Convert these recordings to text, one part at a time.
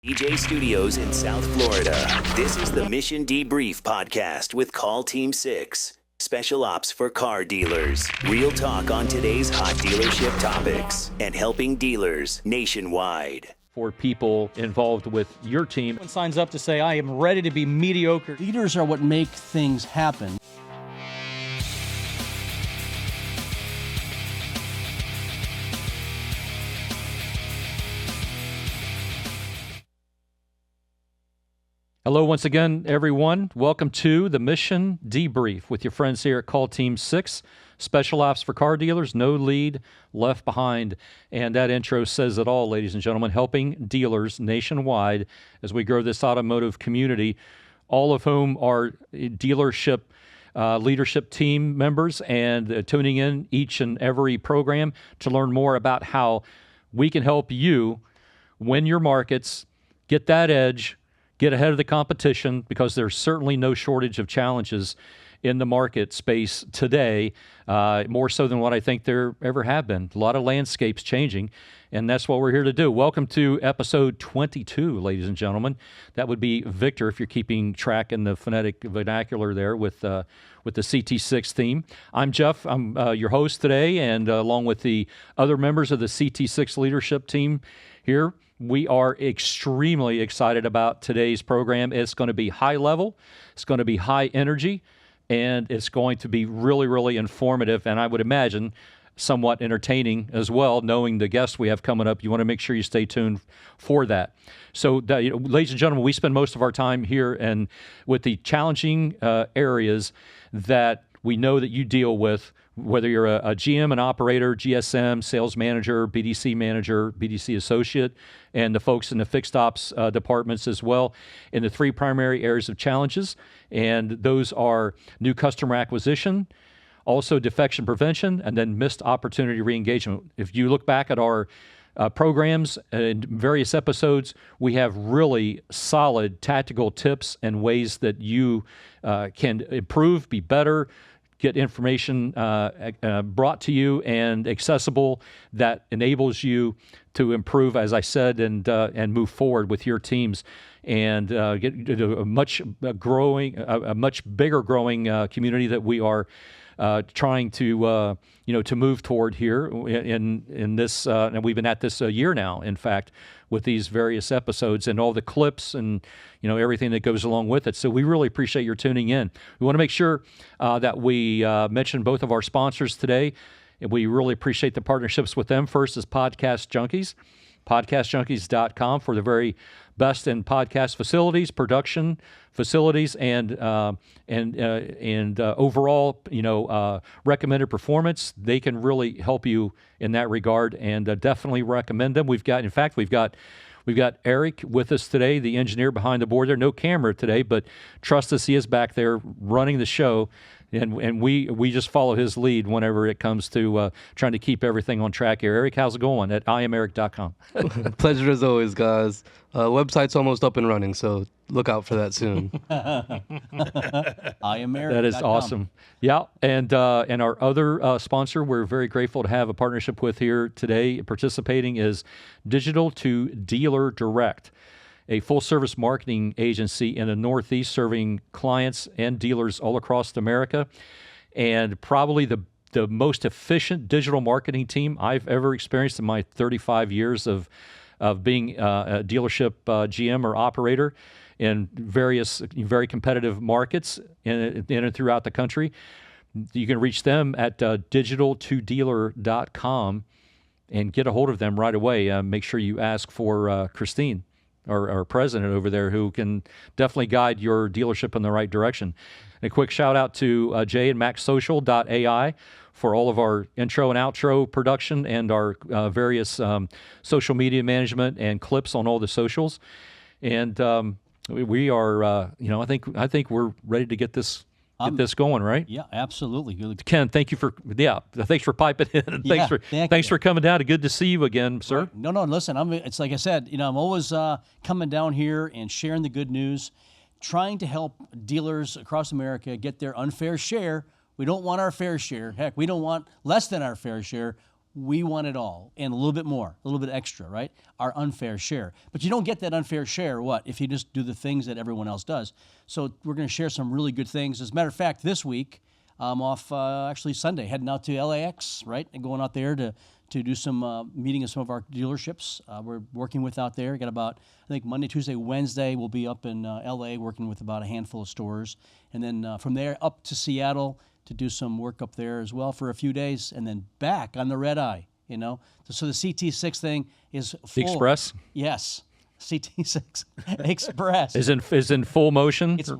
EJ Studios in South Florida. This is the Mission Debrief podcast with Call Team 6. Special ops for car dealers. Real talk on today's hot dealership topics and helping dealers nationwide. For people involved with your team. Someone signs up to say, I am ready to be mediocre. Leaders are what make things happen. Hello once again, everyone. Welcome to the Mission Debrief with your friends here at Call Team 6. Special ops for car dealers, no lead left behind. And that intro says it all, ladies and gentlemen, helping dealers nationwide as we grow this automotive community, all of whom are dealership leadership team members and tuning in each and every program to learn more about how we can help you win your markets, get that edge, get ahead of the competition, because there's certainly no shortage of challenges in the market space today, more so than what I think there ever have been. A lot of landscapes changing, and that's what we're here to do. Welcome to episode 22, ladies and gentlemen. That would be Victor, if you're keeping track in the phonetic vernacular there with the CT6 theme. I'm Jeff. I'm your host today, and along with the other members of the CT6 leadership team here, we are extremely excited about today's program. It's going to be high level, it's going to be high energy, and it's going to be really, really informative, and I would imagine somewhat entertaining as well, knowing the guests we have coming up. You want to make sure you stay tuned for that. So, ladies and gentlemen, we spend most of our time here and with the challenging areas that we know that you deal with, whether you're a GM, an operator, GSM, sales manager, BDC associate, and the folks in the fixed ops departments as well, in the three primary areas of challenges. And those are new customer acquisition, also defection prevention, and then missed opportunity reengagement. If you look back at our programs and various episodes, we have really solid tactical tips and ways that you can improve, be better, get information brought to you and accessible that enables you to improve, as I said, and move forward with your teams and get a much bigger growing community that we are trying to to move toward here in this, and we've been at this a year now, in fact, with these various episodes and all the clips and everything that goes along with it. So we really appreciate your tuning in. We want to make sure that we mention both of our sponsors today, and we really appreciate the partnerships with them. First is Podcast Junkies, podcastjunkies.com for the very best in podcast facilities, production facilities, and overall, recommended performance. They can really help you in that regard, and definitely recommend them. We've got Eric with us today, the engineer behind the board there. No camera today, but trust us, he is back there running the show. And we just follow his lead whenever it comes to trying to keep everything on track here. Eric, how's it going at IamEric.com? Pleasure as always, guys. Website's almost up and running, so look out for that soon. IamEric.com. That is awesome. Yeah, and our other sponsor we're very grateful to have a partnership with here today participating is Digital to Dealer Direct, a full-service marketing agency in the Northeast serving clients and dealers all across America, and probably the most efficient digital marketing team I've ever experienced in my 35 years of being a dealership GM or operator in various very competitive markets in and throughout the country. You can reach them at digitaltodealer.com and get a hold of them right away. Make sure you ask for Christine, our president over there, who can definitely guide your dealership in the right direction. And a quick shout out to Jay and MaxSocial.ai for all of our intro and outro production and our various social media management and clips on all the socials. And we are, I think we're ready to get this going, right? Yeah, absolutely. Ken, thanks for piping in. Thanks for coming down. Good to see you again, sir. Right. No, listen, it's like I said, I'm always coming down here and sharing the good news, trying to help dealers across America get their unfair share. We don't want our fair share. Heck, we don't want less than our fair share. We want it all and a little bit more, a little bit extra, right? Our unfair share. But you don't get that unfair share, if you just do the things that everyone else does. So we're going to share some really good things. As a matter of fact, this week, I'm off actually Sunday, heading out to LAX, right? And going out there to do some meeting of some of our dealerships we're working with out there. Got about, I think, Monday, Tuesday, Wednesday, we'll be up in LA working with about a handful of stores. And then from there up to Seattle to do some work up there as well for a few days, and then back on the red eye, So the CT6 thing is full. The Express? Yes. CT6 Express. Is in full motion It's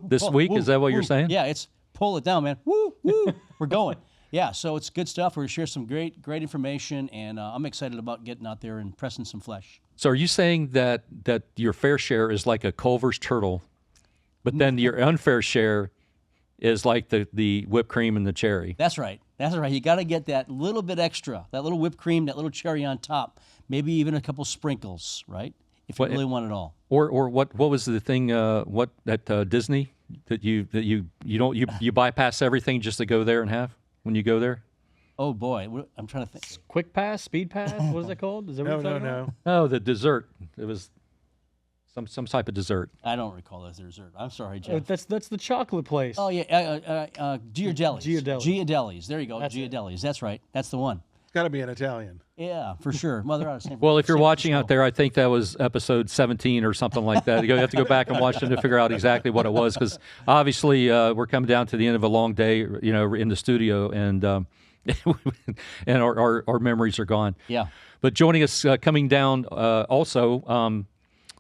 this week? Woo, Is that what you're woo. saying? Yeah, it's pull it down, man. Woo, woo. We're going. Yeah, so it's good stuff. We're going to share some great information, and I'm excited about getting out there and pressing some flesh. So are you saying that your fair share is like a Culver's turtle, but then your unfair share is like the whipped cream and the cherry? That's right. You got to get that little bit extra, that little whipped cream, that little cherry on top, maybe even a couple sprinkles, right? If you really want it all. Or what was the thing? What at Disney that you bypass everything just to go there and have when you go there? Oh boy, I'm trying to think. Quick pass, speed pass. What is that called? Is that what you're talking about? No, the dessert. It was some type of dessert. I don't recall that as a dessert. I'm sorry, Jeff. That's the chocolate place. Oh yeah, Giardelli's. Giardelli's. Giardelli's. There you go. Giardelli's. That's right. That's the one. It's got to be an Italian. Yeah, for sure. Mother out of San Well, if you're San watching Francisco. out there, I think that was episode 17 or something like that. You have to go back and watch it to figure out exactly what it was, because obviously we're coming down to the end of a long day, in the studio, and and our memories are gone. Yeah. But joining us, coming down also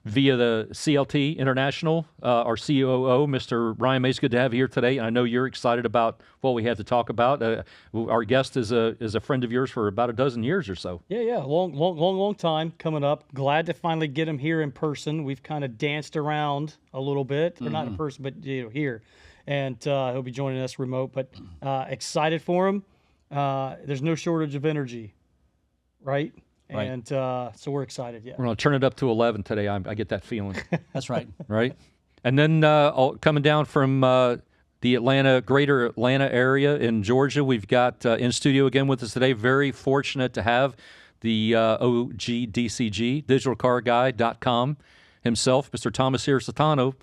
via the CLT International, our COO, Mr. Ryan Mays. Good to have you here today. I know you're excited about what we have to talk about. Our guest is a friend of yours for about a dozen years or so. Yeah. Long time coming up. Glad to finally get him here in person. We've kind of danced around a little bit, or not in person, but here. And he'll be joining us remote, but excited for him. There's no shortage of energy, right? Right. And so we're excited, yeah. We're going to turn it up to 11 today. I get that feeling. That's right. Right? And then coming down from the greater Atlanta area in Georgia, we've got in studio again with us today. Very fortunate to have the OGDCG, digitalcarguy.com himself, Mr. Thomas Irisitano.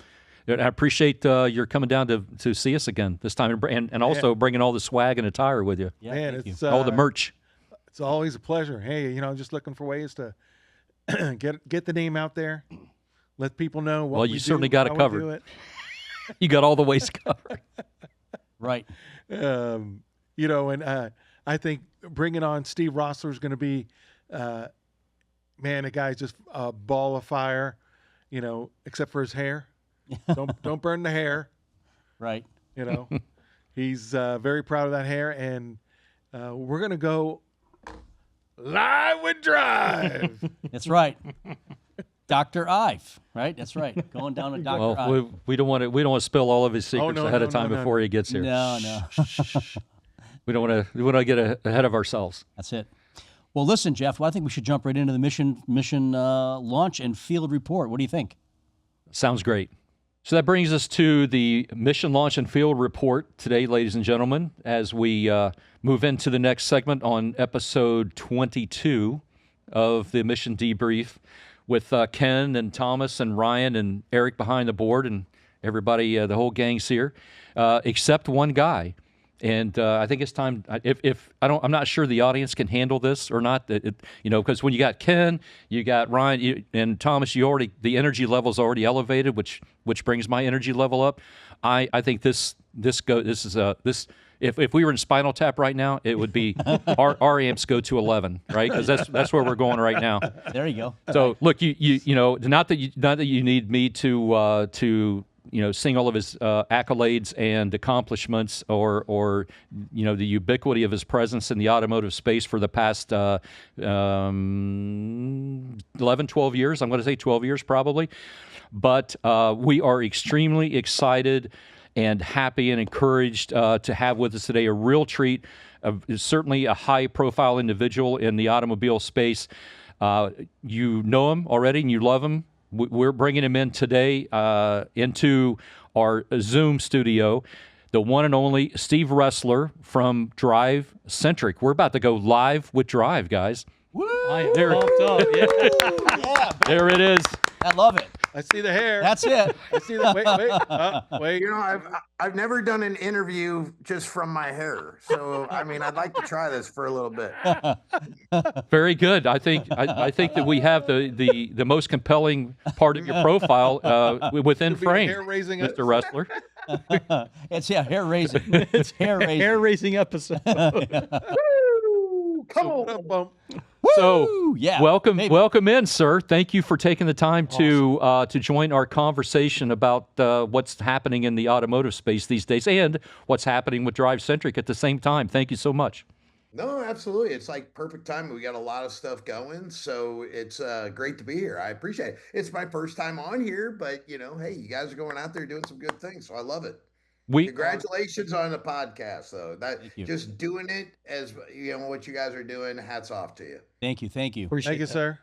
I appreciate your coming down to see us again this time, and also bringing all the swag and attire with you. Yeah, Man, thank you. it's All the merch. It's always a pleasure. Hey, just looking for ways to get the name out there, let people know what Well, we you do, certainly got it how we covered. do it. You got all the ways covered. Right. And I think bringing on Steve Roessler is going to be, man, the guy's just a ball of fire, except for his hair. Don't burn the hair. Right. He's very proud of that hair, and we're going to go live with Drive. That's right. Dr. Ive, right? That's right. Going down to Dr. Ive. Well, we don't want to spill all of his secrets ahead of time before he gets here. No. We don't want to get ahead of ourselves. That's it. Well, listen, Jeff, I think we should jump right into the mission launch and field report. What do you think? Sounds great. So that brings us to the mission launch and field report today, ladies and gentlemen, as we move into the next segment on episode 22 of the Mission Debrief with Ken and Thomas and Ryan and Eric behind the board and everybody, the whole gang's here, except one guy. And I think it's time. I'm not sure the audience can handle this or not. Because when you got Ken, you got Ryan, and Thomas, the energy level's already elevated, which brings my energy level up. I think this. If we were in Spinal Tap right now, it would be our amps go to 11, right? Because that's where we're going right now. There you go. So look, not that you need me to sing all of his accolades and accomplishments or the ubiquity of his presence in the automotive space for the past 11, 12 years. I'm going to say 12 years probably. But we are extremely excited and happy and encouraged to have with us today a real treat, certainly a high-profile individual in the automobile space. You know him already and you love him. We're bringing him in today into our Zoom studio the one and only Steve Roessler from DriveCentric. We're about to go live with Drive, guys. Woo! I am pumped up. Yeah. Yeah, There it is. I love it. I see the hair. That's it. I see the wait. You know, I've never done an interview just from my hair, so I mean, I'd like to try this for a little bit. Very good. I think that we have the most compelling part of your profile within frame, hair raising Mr. Roessler. It's hair raising. It's hair raising. Hair raising episode. Come on. So, yeah, welcome in, sir. Thank you for taking the time to join our conversation about what's happening in the automotive space these days and what's happening with DriveCentric at the same time. Thank you so much. No, absolutely. It's like perfect time. We got a lot of stuff going, so it's great to be here. I appreciate it. It's my first time on here, but you know, hey, you guys are going out there doing some good things, so I love it. Congratulations on the podcast, though. Just doing it as you know what you guys are doing. Hats off to you. Thank you. Thank you, sir.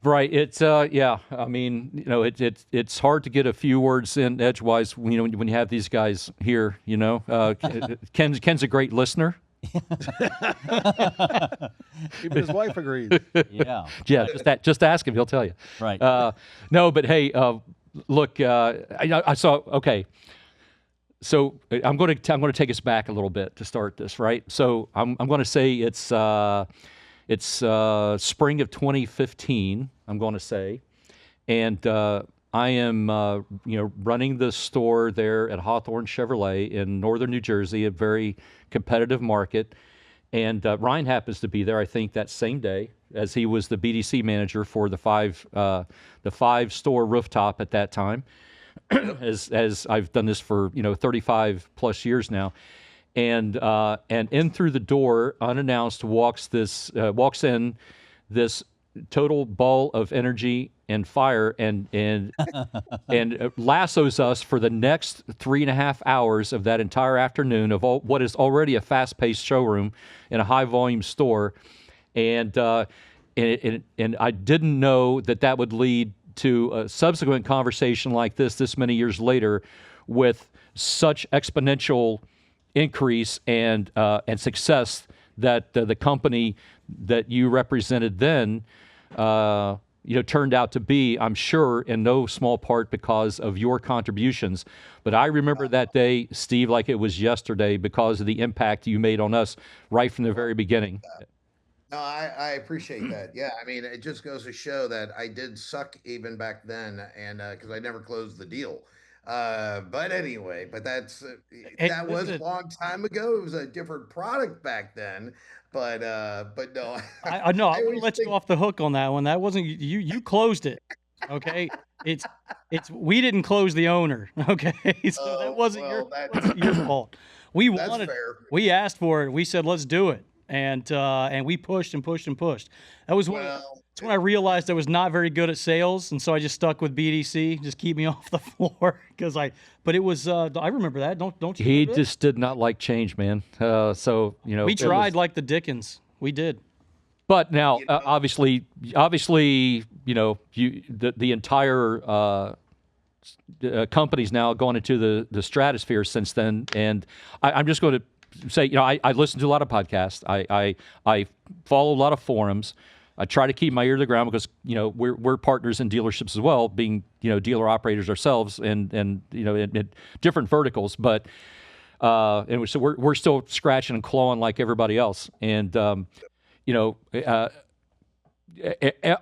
Right. It's yeah. I mean, you know, it's hard to get a few words in edgewise. You know, when you have these guys here. You know, Ken's a great listener. Even his wife agrees. Yeah. Yeah. Just ask him; he'll tell you. Right. No, but hey, look, I saw. Okay. So I'm going to take us back a little bit to start this, right? So I'm going to say it's spring of 2015. I'm going to say, and I am running the store there at Hawthorne Chevrolet in northern New Jersey, a very competitive market, and Ryan happens to be there. I think that same day, as he was the BDC manager for the five store rooftop at that time. As I've done this for 35 plus years now, and in through the door unannounced walks in this total ball of energy and fire and lassos us for the next 3.5 hours of that entire afternoon of what is already a fast-paced showroom in a high-volume store, and I didn't know that would lead to a subsequent conversation like this many years later, with such exponential increase and success that the company that you represented then, turned out to be, I'm sure, in no small part because of your contributions. But I remember that day, Steve, like it was yesterday, because of the impact you made on us right from the very beginning. No, I appreciate that. Yeah, I mean, it just goes to show that I did suck even back then, and because I never closed the deal. But anyway, that was a long time ago. It was a different product back then. But no, I know. I want to let you off the hook on that one. That wasn't you. You closed it. Okay. It's we didn't close the owner. Okay. So that wasn't your fault. We asked for it. We said, let's do it. And we pushed and pushed and pushed. That was when I realized I was not very good at sales, and so I just stuck with BDC, just keep me off the floor. But it was I remember that. Don't you? He just did not like change, man. So we tried like the Dickens. We did. But now, obviously, the entire company's now gone into the stratosphere since then, and I'm just going to say, I listen to a lot of podcasts. I follow a lot of forums. I try to keep my ear to the ground because we're partners in dealerships as well, being dealer operators ourselves, and in different verticals. But and so we're still scratching and clawing like everybody else. And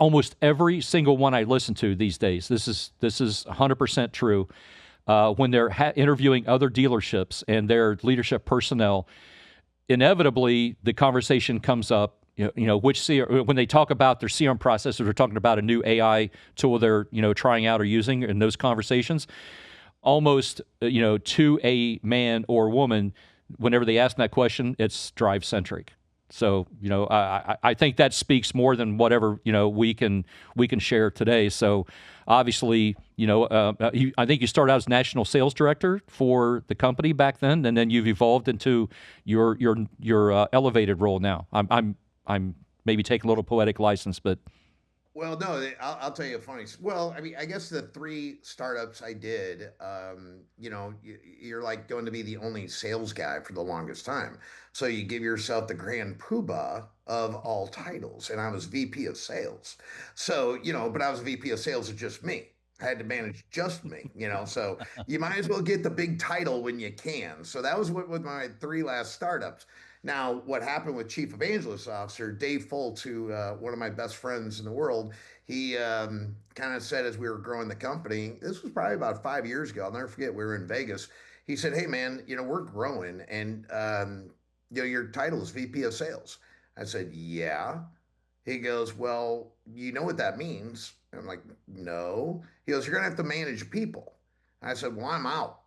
almost every single one I listen to these days, this is 100% true. When they're interviewing other dealerships and their leadership personnel, inevitably the conversation comes up. When they talk about their CRM process, or they're talking about a new AI tool they're trying out or using in those conversations, almost to a man or woman, whenever they ask that question, it's DriveCentric. So I think that speaks more than whatever we can share today. So obviously I think you started out as national sales director for the company back then, and then you've evolved into your elevated role now. I'm maybe taking a little poetic license, but Well, no, I'll tell you a funny. Well, I mean, I guess the three startups I did, you're like going to be the only sales guy for the longest time. So you give yourself the grand poobah of all titles. And I was VP of sales. So, but I was VP of sales of just me. I had to manage just me. So you might as well get the big title when you can. So that was what with my three last startups. Now, what happened with Chief Evangelist Officer Dave Foltz, who one of my best friends in the world, he kind of said as we were growing the company, this was probably about 5 years ago. I'll never forget. We were in Vegas. He said, "Hey, man, we're growing, and your title is VP of Sales." I said, "Yeah." He goes, "Well, you know what that means?" And I'm like, "No." He goes, "You're gonna have to manage people." I said, "Well, I'm out."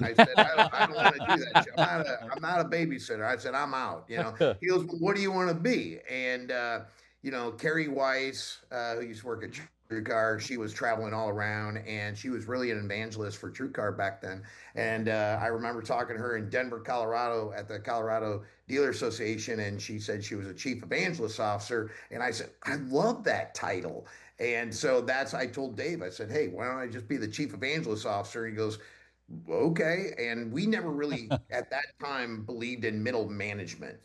I said, I don't want to do that. I'm not a babysitter. I said, I'm out. He goes, well, what do you want to be? And, Carrie Weiss, who used to work at TrueCar, she was traveling all around and she was really an evangelist for TrueCar back then. And I remember talking to her in Denver, Colorado at the Colorado Dealer Association. And she said she was a chief evangelist officer. And I said, I love that title. And so I told Dave, I said, hey, why don't I just be the chief evangelist officer? He goes, okay. And we never really at that time believed in middle management.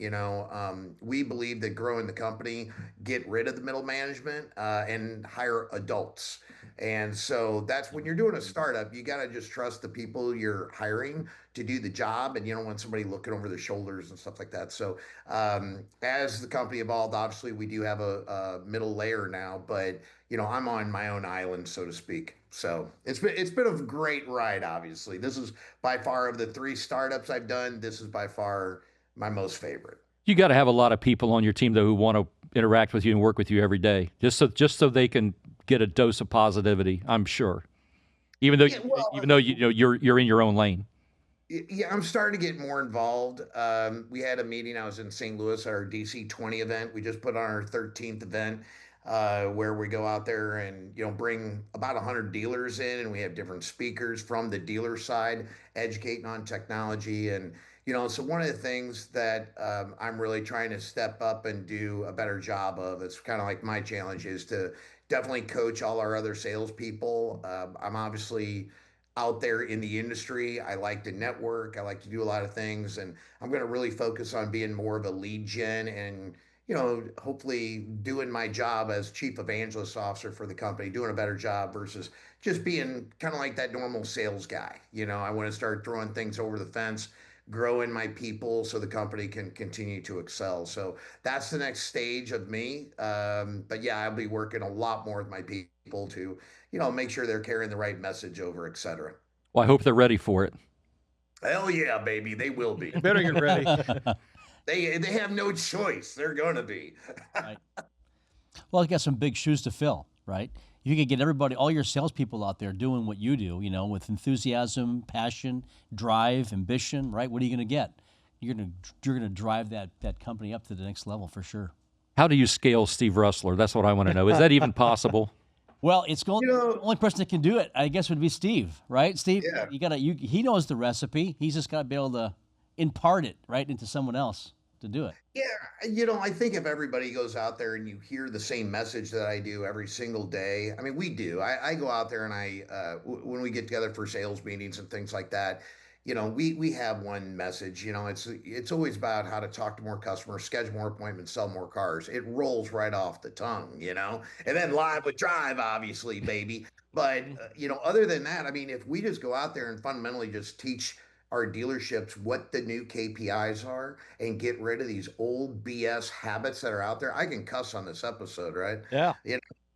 We believed that growing the company, get rid of the middle management and hire adults. And so that's when you're doing a startup, you got to just trust the people you're hiring to do the job, and you don't want somebody looking over their shoulders and stuff like that. So as the company evolved, obviously we do have a middle layer now, but I'm on my own island, so to speak. So it's been a great ride. Obviously, this is by far of the three startups I've done. This is by far my most favorite. You got to have a lot of people on your team though who want to interact with you and work with you every day, just so they can get a dose of positivity. I'm sure, even though you're in your own lane. Yeah, I'm starting to get more involved. We had a meeting. I was in St. Louis at our DC 20 event. We just put on our 13th event where we go out there and bring about 100 dealers in, and we have different speakers from the dealer side educating on technology. And so one of the things that I'm really trying to step up and do a better job of, it's kind of like my challenge, is to definitely coach all our other salespeople. I'm obviously out there in the industry. I like to network. I like to do a lot of things, and I'm going to really focus on being more of a lead gen and hopefully doing my job as chief evangelist officer for the company, doing a better job versus just being kind of like that normal sales guy. I want to start throwing things over the fence, growing my people so the company can continue to excel. So that's the next stage of me. But yeah, I'll be working a lot more with my people to, make sure they're carrying the right message over, et cetera. Well, I hope they're ready for it. Hell yeah, baby. They will be. You better get ready. They have no choice. They're going to be. Right. Well, you got some big shoes to fill, right? You could get everybody, all your salespeople out there doing what you do, with enthusiasm, passion, drive, ambition, right? What are you going to get? You're going to drive that company up to the next level for sure. How do you scale Steve Roessler? That's what I want to know. Is that even possible? Well, it's going. The only person that can do it, I guess, would be Steve, right? Steve, yeah. He knows the recipe. He's just got to be able to impart it right into someone else to do it. Yeah, I think if everybody goes out there and you hear the same message that I do every single day, I mean, we do. I go out there and when we get together for sales meetings and things like that, we have one message. It's always about how to talk to more customers, schedule more appointments, sell more cars. It rolls right off the tongue, and then live with Drive, obviously, baby. But other than that, I mean, if we just go out there and fundamentally just teach our dealerships what the new KPIs are and get rid of these old BS habits that are out there. I can cuss on this episode, right? Yeah.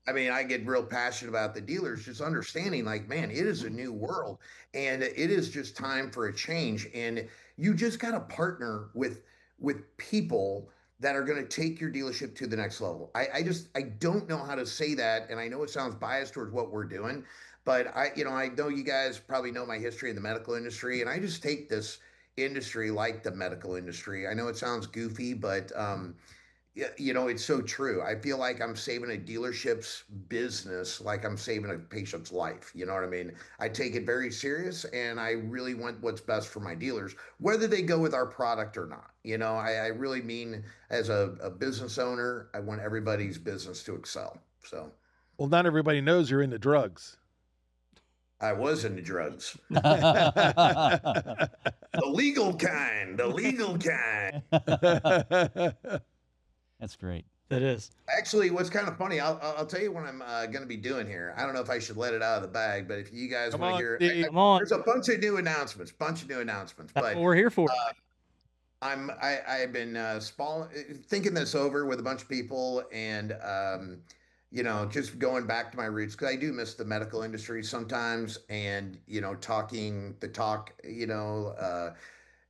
I mean, I get real passionate about the dealers, just understanding like, man, it is a new world and it is just time for a change. And you just got to partner with people that are going to take your dealership to the next level. I don't know how to say that. And I know it sounds biased towards what we're doing, but I know you guys probably know my history in the medical industry, and I just take this industry like the medical industry. I know it sounds goofy, but it's so true. I feel like I'm saving a dealership's business like I'm saving a patient's life. You know what I mean? I take it very serious, and I really want what's best for my dealers, whether they go with our product or not. I really mean, as a business owner, I want everybody's business to excel. So Well, not everybody knows you're into drugs. I was into drugs. The legal kind. The legal kind. That's great. That is. Actually, what's kind of funny, I'll tell you what I'm going to be doing here. I don't know if I should let it out of the bag, but if you guys Come want to on, hear, Steve. Come on. there's a bunch of new announcements. That's But what we're here for. I've been thinking this over with a bunch of people, and just going back to my roots, because I do miss the medical industry sometimes, and talking the talk,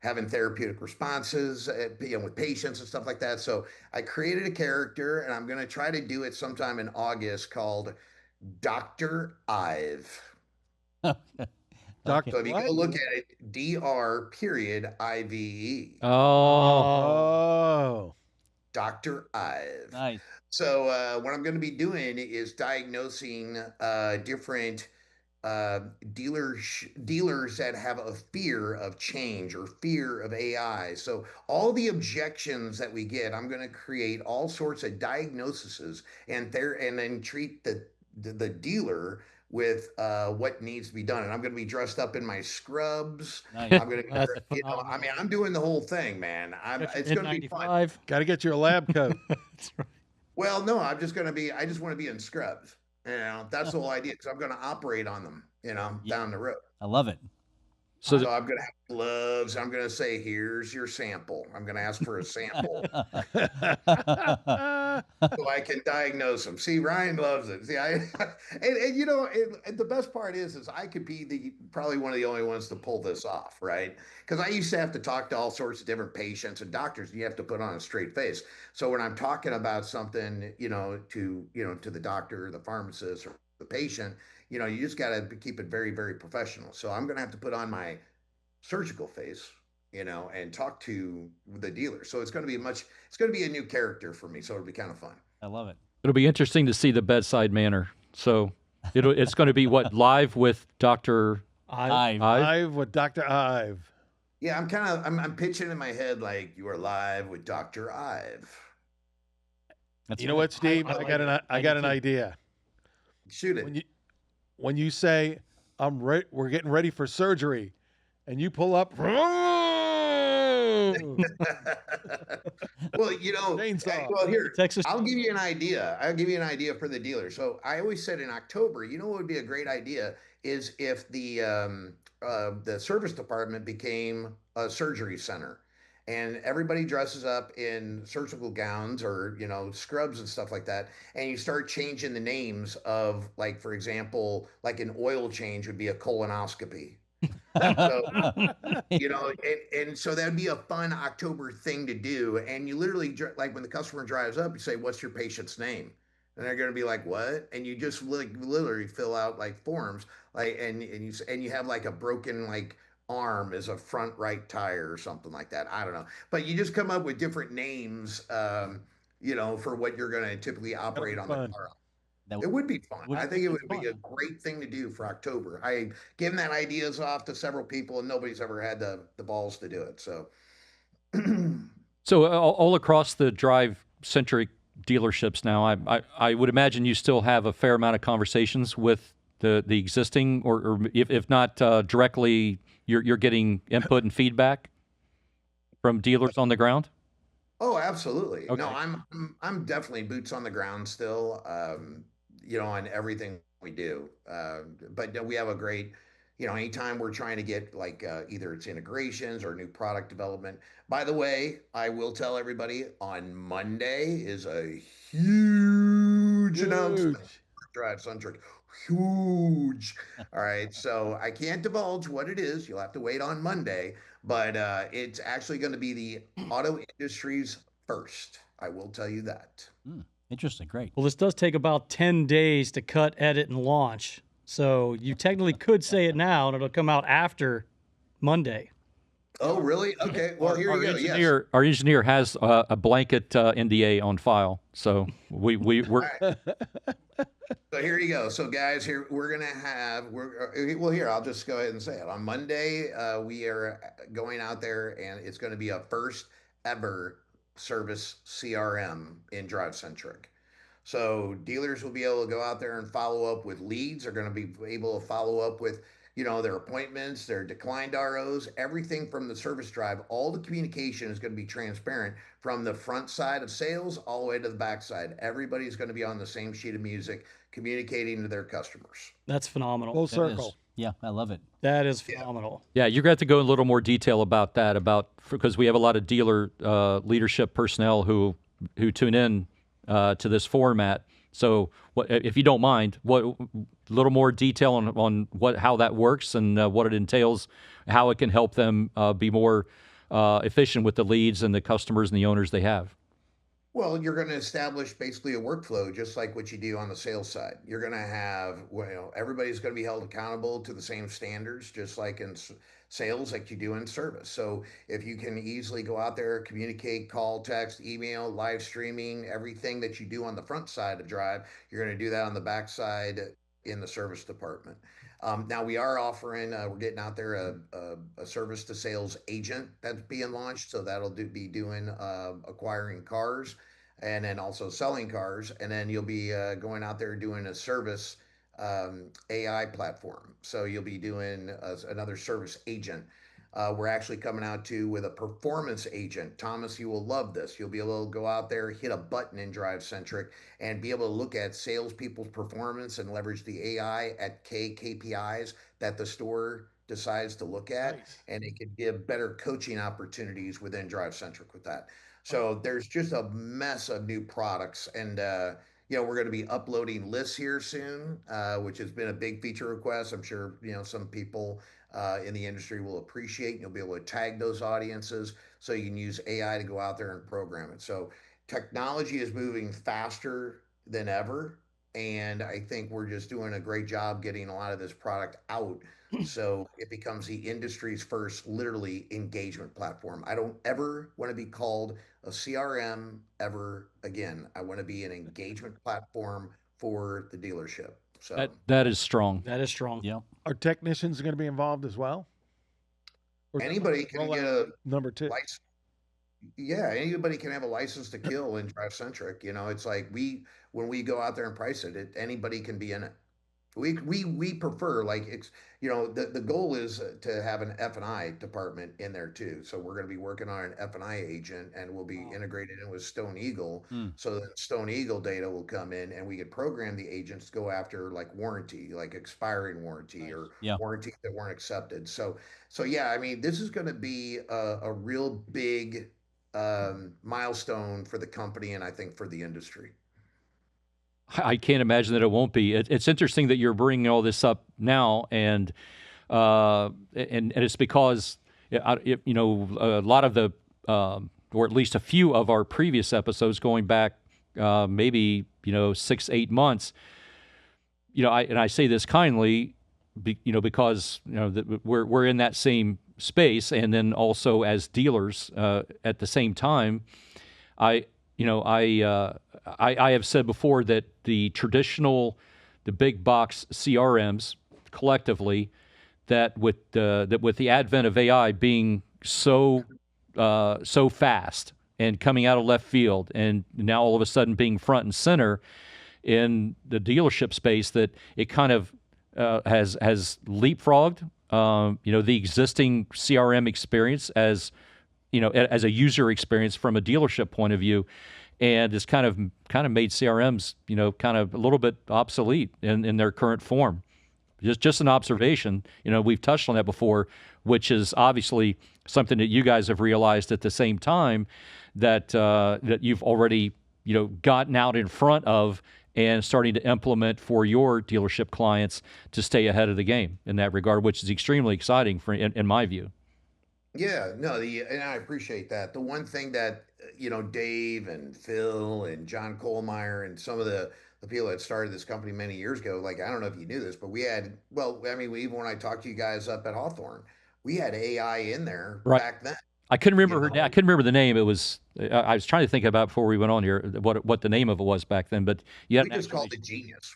having therapeutic responses, with patients and stuff like that. So I created a character, and I'm going to try to do it sometime in August, called Dr. Ive. Doctor, So if you what? go look at it, Dr. Oh, Oh, Dr. Ive. Nice. So what I'm going to be doing is diagnosing different dealers that have a fear of change or fear of AI. So all the objections that we get, I'm going to create all sorts of diagnoses and then treat the dealer with what needs to be done. And I'm going to be dressed up in my scrubs. Nice. I'm going to, That's I'm doing the whole thing, man. It's going to be fun. got to get you a lab coat. That's right. Well, no, I just want to be in scrubs. That's the whole idea, because I'm going to operate on them, down the road. I love it. so So I'm going to have gloves. I'm going to say, here's your sample. I'm going to ask for a sample so I can diagnose them. See, Ryan loves it. See, and the best part is I could be probably one of the only ones to pull this off, right? Because I used to have to talk to all sorts of different patients and doctors, and you have to put on a straight face. So when I'm talking about something, to the doctor, or the pharmacist, or the patient, you just got to keep it very, very professional. So I'm going to have to put on my surgical face, and talk to the dealer. So it's going to be a new character for me. So it'll be kind of fun. I love it. it'll be interesting to see the bedside manner. So it's going to be what, live with Dr. I Ive? Ive with Dr. Ive. Yeah, I'm pitching in my head like, you are live with Dr. Ive. That's You know great. what, Steve? I I like got it. an idea. Shoot it. When you say we're getting ready for surgery, and you pull up. Well, Chainsaw. well, here, Texas. I'll give you an idea. For the dealer. So I always said in October, what would be a great idea is if the service department became a surgery center, and everybody dresses up in surgical gowns or scrubs and stuff like that, and you start changing the names of, like, for example, like an oil change would be a colonoscopy. So, and so that'd be a fun October thing to do. And you literally, like, when the customer drives up, you say, "What's your patient's name?" And they're going to be like, "What?" And you just literally fill out like forms, like, and you have like a broken like arm as a front right tire or something like that. I don't know, but you just come up with different names, for what you're going to typically operate on the fun. car. That It would be fun. would I be think it fun. would be a great thing to do for October. I given that ideas off to several people, and nobody's ever had the balls to do it. So, So all across the DriveCentric dealerships now, I would imagine you still have a fair amount of conversations with the existing, or if not directly, you're getting input and feedback from dealers on the ground. oh, absolutely. Okay. No, I'm definitely boots on the ground still. On everything we do. But no, we have a great. Anytime we're trying to get like either it's integrations or new product development. By the way, I will tell everybody on Monday is a huge announcement. DriveCentric, huge. All right, so I can't divulge what it is. You'll have to wait on Monday, but it's actually going to be the auto industry's first. I will tell you that. Interesting. Great. Well, this does take about 10 days to cut, edit, and launch. So you technically could say it now, and it'll come out after Monday. Oh, really? Okay. Well, here you go. Yes. Our engineer has a blanket NDA on file, so we're So here you go. So guys, here here, I'll just go ahead and say it. On Monday, we are going out there, and it's going to be a first ever service CRM in DriveCentric. So dealers will be able to go out there and follow up with leads. They're going to be able to follow up with, their appointments, their declined ROs, everything from the service drive. All the communication is going to be transparent from the front side of sales all the way to the back side. Everybody's going to be on the same sheet of music, communicating to their customers. That's phenomenal. Full That circle. is. Yeah, I love it. That is phenomenal. Yeah, you're going to have to go in a little more detail about that, because we have a lot of dealer leadership personnel who tune in to this format. So, if you don't mind, what little more detail on how that works and what it entails, how it can help them be more efficient with the leads and the customers and the owners they have. Well, you're going to establish basically a workflow, just like what you do on the sales side. You're going to have, everybody's going to be held accountable to the same standards, just like in sales, like you do in service. So if you can easily go out there, communicate, call, text, email, live streaming, everything that you do on the front side of Drive, you're going to do that on the back side in the service department. Now we are offering, we're getting out there a service to sales agent that's being launched. So that'll be doing acquiring cars and then also selling cars. And then you'll be going out there doing a service AI platform. So you'll be doing another service agent. We're actually coming out with a performance agent. Thomas, you will love this. You'll be able to go out there, hit a button in DriveCentric, and be able to look at salespeople's performance and leverage the AI at KPIs that the store decides to look at, and it can give better coaching opportunities within DriveCentric with that. So there's just a mess of new products, and we're going to be uploading lists here soon, which has been a big feature request. I'm sure some people in the industry will appreciate. You'll be able to tag those audiences so you can use AI to go out there and program it. So technology is moving faster than ever. And I think we're just doing a great job getting a lot of this product out. So it becomes the industry's first literally engagement platform. I don't ever want to be called a CRM ever again. I want to be an engagement platform for the dealership. So that is strong. That is strong. Yeah. Are technicians going to be involved as well? Or anybody can get a number two. license. Yeah, anybody can have a license to kill in DriveCentric. It's like when we go out there and price it, anybody can be in it. We prefer, like, the goal is to have an F&I department in there too. So we're going to be working on an F&I agent, and we'll be integrated in with Stone Eagle. So that Stone Eagle data will come in, and we could program the agents to go after like warranty, like expiring warranty or warranties that weren't accepted. So yeah, I mean, this is going to be a real big milestone for the company, and I think for the industry. I can't imagine that it won't be. It's interesting that you're bringing all this up now, and it's because a lot of the, or at least a few of our previous episodes going back maybe 6-8 months. I say this kindly, because we're in that same space, and then also as dealers at the same time, I have said before that the big box CRMs collectively, that with the advent of AI being so fast and coming out of left field, and now all of a sudden being front and center in the dealership space, that it kind of has leapfrogged the existing CRM experience as a user experience from a dealership point of view, and it's kind of made CRMs, kind of a little bit obsolete in their current form. Just an observation. We've touched on that before, which is obviously something that you guys have realized at the same time that you've already gotten out in front of and starting to implement for your dealership clients to stay ahead of the game in that regard, which is extremely exciting in my view. Yeah, no, and I appreciate that. The one thing that Dave and Phil and John Kohlmeyer and some of the people that started this company many years ago, like, I don't know if you knew this, but even when I talked to you guys up at Hawthorne, we had AI in there back then. I couldn't remember I couldn't remember the name. It was I was trying to think about before we went on here what the name of it was back then. But we just called it Genius.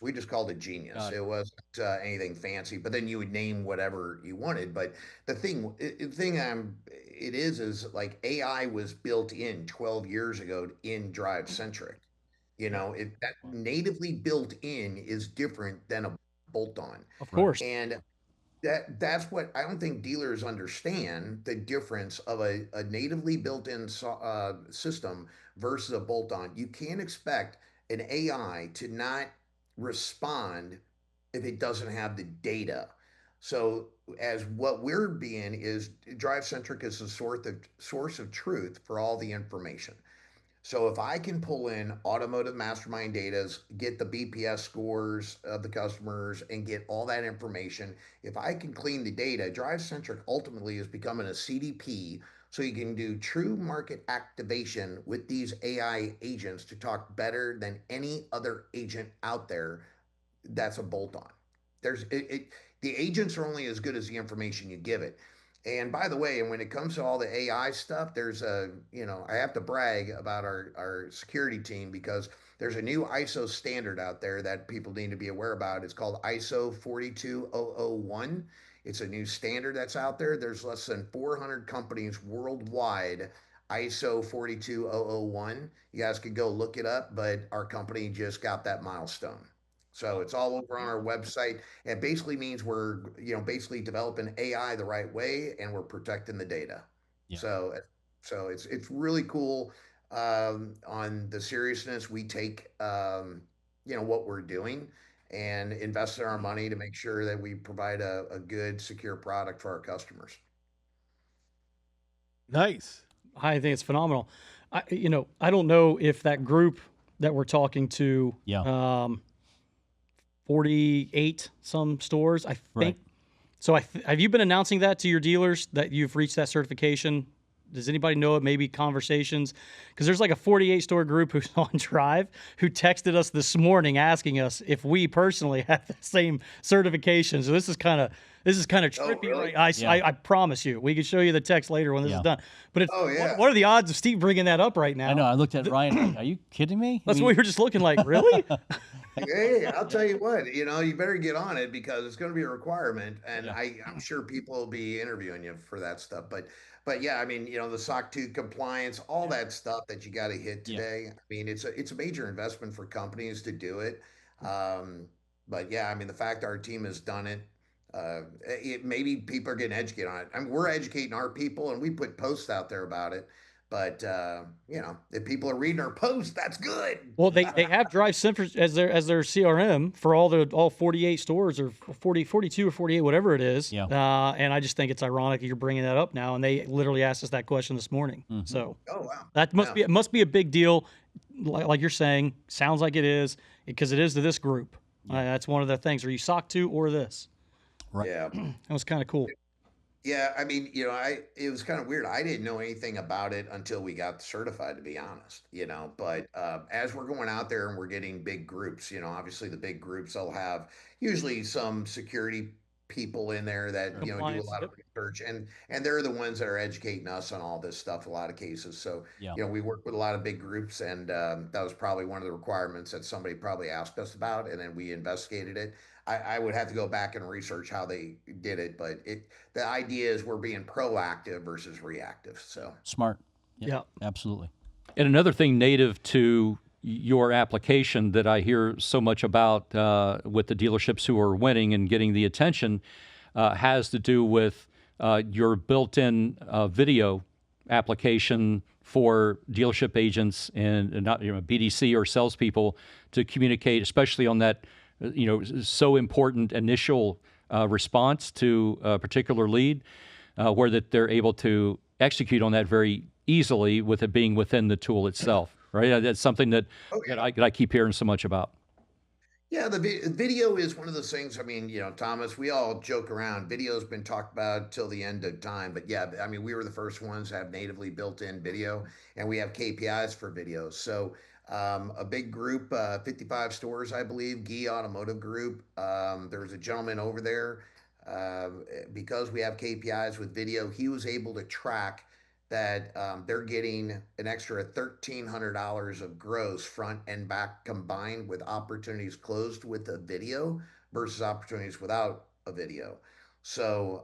It wasn't anything fancy. But then you would name whatever you wanted. But the thing is like AI was built in 12 years ago in DriveCentric. You know, that natively built in is different than a bolt on. Of course. And that's what I don't think dealers understand the difference of a natively built-in system versus a bolt-on. You can't expect an AI to not respond if it doesn't have the data. So as what we're being is DriveCentric is the source of truth for all the information. So if I can pull in automotive mastermind data, get the BPS scores of the customers and get all that information, if I can clean the data, DriveCentric ultimately is becoming a CDP so you can do true market activation with these AI agents to talk better than any other agent out there that's a bolt on. The agents are only as good as the information you give it. And by the way, and when it comes to all the AI stuff, there's I have to brag about our security team because there's a new ISO standard out there that people need to be aware about. It's called ISO 42001. It's a new standard that's out there. There's less than 400 companies worldwide ISO 42001. You guys could go look it up, but our company just got that milestone. So it's all over on our website. It basically means we're, basically developing AI the right way and we're protecting the data. Yeah. So it's really cool on the seriousness we take, what we're doing and invest in our money to make sure that we provide a good, secure product for our customers. Nice. I think it's phenomenal. I don't know if that group that we're talking to, 48 some stores, I think. Right. So have you been announcing that to your dealers that you've reached that certification? Does anybody know it? Maybe conversations? Because there's like a 48 store group who's on Drive who texted us this morning asking us if we personally have the same certification. So this is kind of trippy, really? right? I promise you, we can show you the text later when this is done. But it's, yeah. what are the odds of Steve bringing that up right now? I know. I looked at Ryan. Like, are you kidding me? That's what we were just looking like. Really? Hey, I'll tell you what, you better get on it because it's going to be a requirement, and I'm sure people will be interviewing you for that stuff. But yeah, I mean, the SOC 2 compliance, all that stuff that you got to hit today. I mean, it's a major investment for companies to do it. But yeah, I mean, the fact our team has done it, maybe people are getting educated on it. I mean, we're educating our people, and we put posts out there about it. But if people are reading our posts, that's good. Well, they have DriveCentric as their CRM for all 48 stores or 42 or 48, whatever it is. Yeah. And I just think it's ironic that you're bringing that up now. And they literally asked us that question this morning. Mm-hmm. So Oh wow, that must be a big deal. Like you're saying, sounds like it is because it is to this group. That's one of the things. Are you SOC 2 or this? Right. Yeah. That was kind of cool. Yeah, I mean, it was kind of weird. I didn't know anything about it until we got certified, to be honest, but as we're going out there and we're getting big groups, obviously the big groups, they'll have usually some security people in there that, do a Compliance, lot of research and they're the ones that are educating us on all this stuff, a lot of cases. So, we work with a lot of big groups and that was probably one of the requirements that somebody probably asked us about. And then we investigated it. I would have to go back and research how they did it, but the idea is we're being proactive versus reactive. So Smart. Yeah. Absolutely. And another thing native to your application that I hear so much about with the dealerships who are winning and getting the attention has to do with your built-in video application for dealership agents and not BDC or salespeople to communicate, especially on that so important initial response to a particular lead, where that they're able to execute on that very easily with it being within the tool itself, right? That's something that I keep hearing so much about. Yeah, the video is one of those things. I mean, Thomas, we all joke around. Video's been talked about till the end of time. But yeah, I mean, we were the first ones to have natively built-in video, and we have KPIs for videos. So a big group, 55 stores, I believe, Gee Automotive Group. There was a gentleman over there. Because we have KPIs with video, he was able to track that they're getting an extra $1,300 of gross front and back combined with opportunities closed with a video versus opportunities without a video. So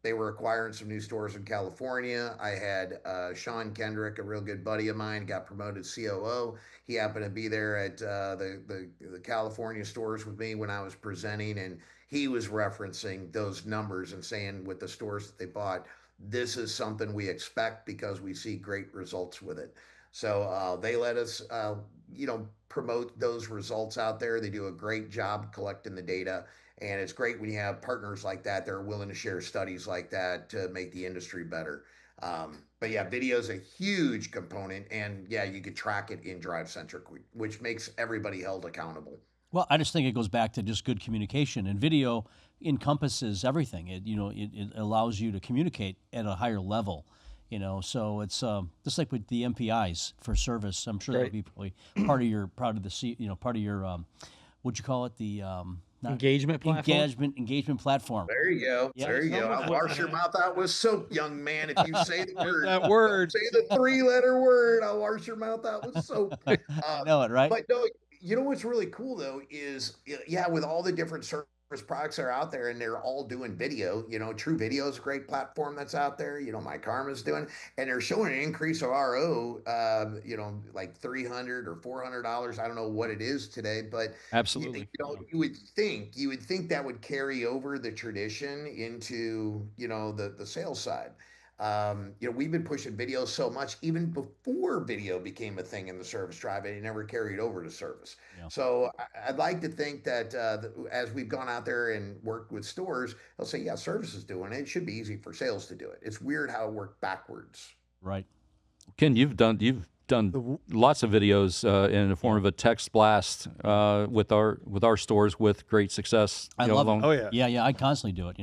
they were acquiring some new stores in California. I had Sean Kendrick, a real good buddy of mine, got promoted COO. He happened to be there at the California stores with me when I was presenting, and he was referencing those numbers and saying with the stores that they bought, this is something we expect because we see great results with it. So they let us, promote those results out there. They do a great job collecting the data. And it's great when you have partners like that that are willing to share studies like that to make the industry better. But yeah, video is a huge component. And yeah, you could track it in DriveCentric, which makes everybody held accountable. Well, I just think it goes back to just good communication, and video encompasses everything. It allows you to communicate at a higher level. So it's just like with the MPIs for service. I'm sure that'll be probably part of the what'd you call it? The Engagement platform. Engagement platform. There you go. Yeah. There you go. I'll wash your mouth out with soap, young man. If you say the word, That word. say the 3-letter word, I'll wash your mouth out with soap. I know it, right? But no, you know what's really cool though is yeah, with all the different service products that are out there and they're all doing video, True Video is a great platform that's out there. My Karma's doing, and they're showing an increase of RO, like $300 or $400. I don't know what it is today, but Absolutely. you would think that would carry over the tradition into, the sales side. We've been pushing video so much even before video became a thing in the service drive, and it never carried over to service. Yeah. So I'd like to think that as we've gone out there and worked with stores, they'll say, yeah, service is doing it. It should be easy for sales to do it. It's weird how it worked backwards. Right. Ken, you've done lots of videos in the form of a text blast with our stores with great success. I love it. Oh yeah. Yeah. I constantly do it.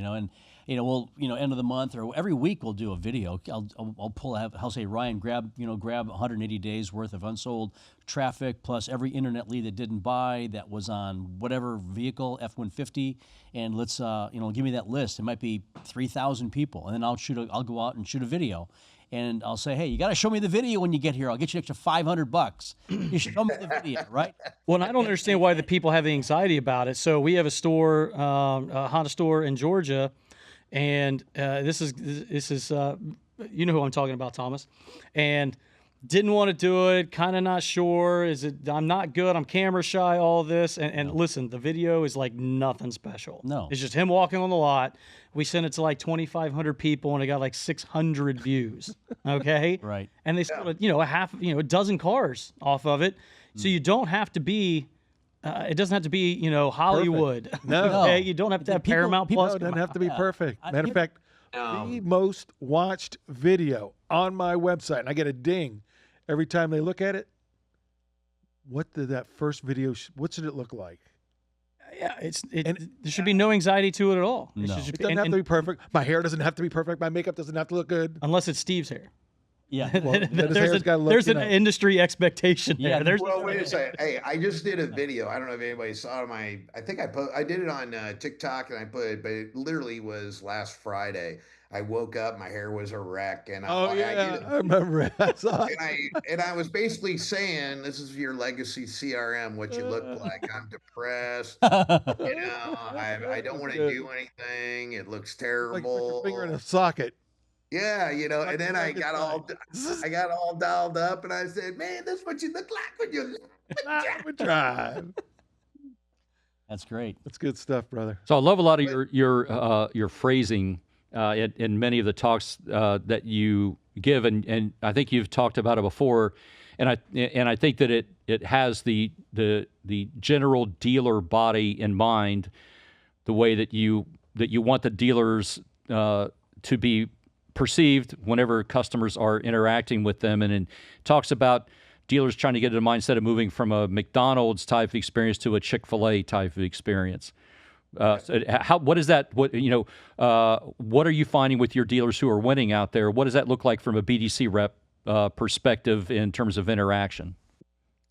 And we'll end of the month or every week we'll do a video. I'll I'll say, Ryan, grab 180 days worth of unsold traffic plus every internet lead that didn't buy that was on whatever vehicle, F-150, and let's give me that list. It might be 3,000 people, and then I'll go out and shoot a video. And I'll say, hey, you got to show me the video when you get here. I'll get you an extra $500. You show me the video, right? Well, and I don't understand why the people have the anxiety about it. So we have a store, a Honda store in Georgia, and this is you know who I'm talking about, Thomas, and didn't want to do it, kind of not sure. I'm not good, I'm camera shy, all this. And listen, the video is like nothing special. No. It's just him walking on the lot. We sent it to like 2,500 people and it got like 600 views. Okay. Right. And they sold a dozen cars off of it. So you don't have to be, it doesn't have to be, Hollywood. No. Okay. You don't have to have Paramount Plus. No, it doesn't have to be perfect. Matter of fact, No. the most watched video on my website, and I get a ding every time they look at it. What did that first video? What should it look like? Yeah, there should be no anxiety to it at all. No. It doesn't have to be perfect. My hair doesn't have to be perfect. My makeup doesn't have to look good. unless it's Steve's hair. Yeah. Well, then his hair's gotta look, there's an industry expectation Yeah. there. Well, wait a second. Hey, I just did a video. I don't know if anybody saw I think I did it on TikTok, and I put it, but it literally was last Friday. I woke up, my hair was a wreck, and Oh I yeah, did it. I remember it. I saw it. And I was basically saying, this is your legacy CRM, what you look like. I'm depressed. I don't want to do anything. It looks Like terrible. your finger in a socket. Yeah, and then I Like got all dialed up, and I said, man, this is what you look like when you Drive. That's great. That's good stuff, brother. So I love a lot of your phrasing in many of the talks that you give, and I think you've talked about it before, and I think that it has the general dealer body in mind, the way that you want the dealers to be perceived whenever customers are interacting with them, and it talks about dealers trying to get in a mindset of moving from a McDonald's type of experience to a Chick-fil-A type of experience. What is that? What are you finding with your dealers who are winning out there? What does that look like from a BDC rep perspective in terms of interaction?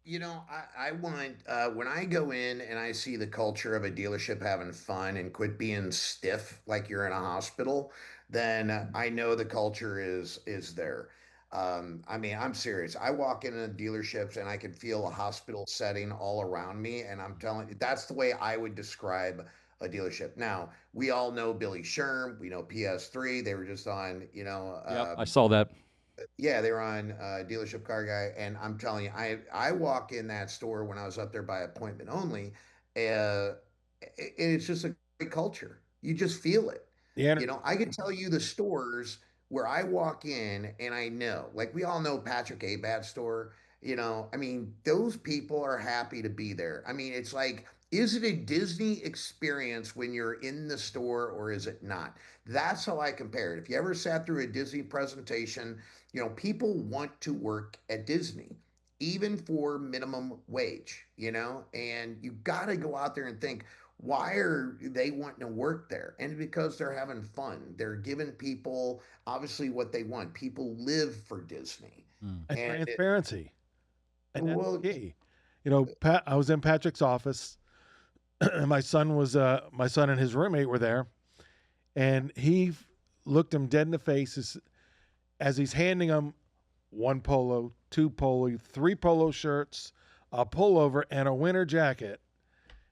I want, when I go in and I see the culture of a dealership having fun and quit being stiff like you're in a hospital, then I know the culture is there. I'm serious. I walk into dealerships and I can feel a hospital setting all around me, and I'm telling you, that's the way I would describe a dealership. Now, we all know Billy Sherm, we know PS3. They were just on, Yep, I saw that. yeah, they were on Dealership Car Guy, and I'm telling you, I walk in that store when I was up there by appointment only, and it's just a great culture. You just feel it. The energy. I can tell you the stores where I walk in and I know, like we all know Patrick Abad's store. I mean, those people are happy to be there. I mean, it's like, is it a Disney experience when you're in the store or is it not? That's how I compare it. If you ever sat through a Disney presentation, people want to work at Disney, even for minimum wage, and you got to go out there and think, why are they wanting to work there? And because they're having fun. They're giving people obviously what they want. People live for Disney. And And it, transparency. And that's well, key. Pat, I was in Patrick's office. And my son and his roommate were there, and he looked him dead in the face as he's handing him one polo, two polo, three polo shirts, a pullover, and a winter jacket.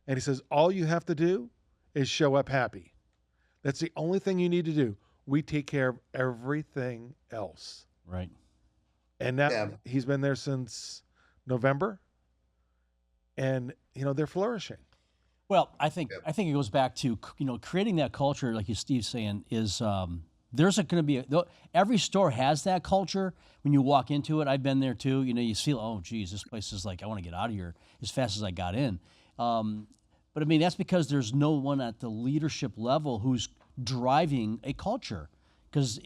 And he says, all you have to do is show up happy. That's the only thing you need to do. We take care of everything else. Right. And now Yeah. he's been there since November, and they're flourishing. Well, I think it goes back to creating that culture, like Steve's saying, is there's going to be every store has that culture. When you walk into it, I've been there too. You feel, oh, geez, this place is like, I want to get out of here as fast as I got in. But I mean, that's because there's no one at the leadership level who's driving a culture, because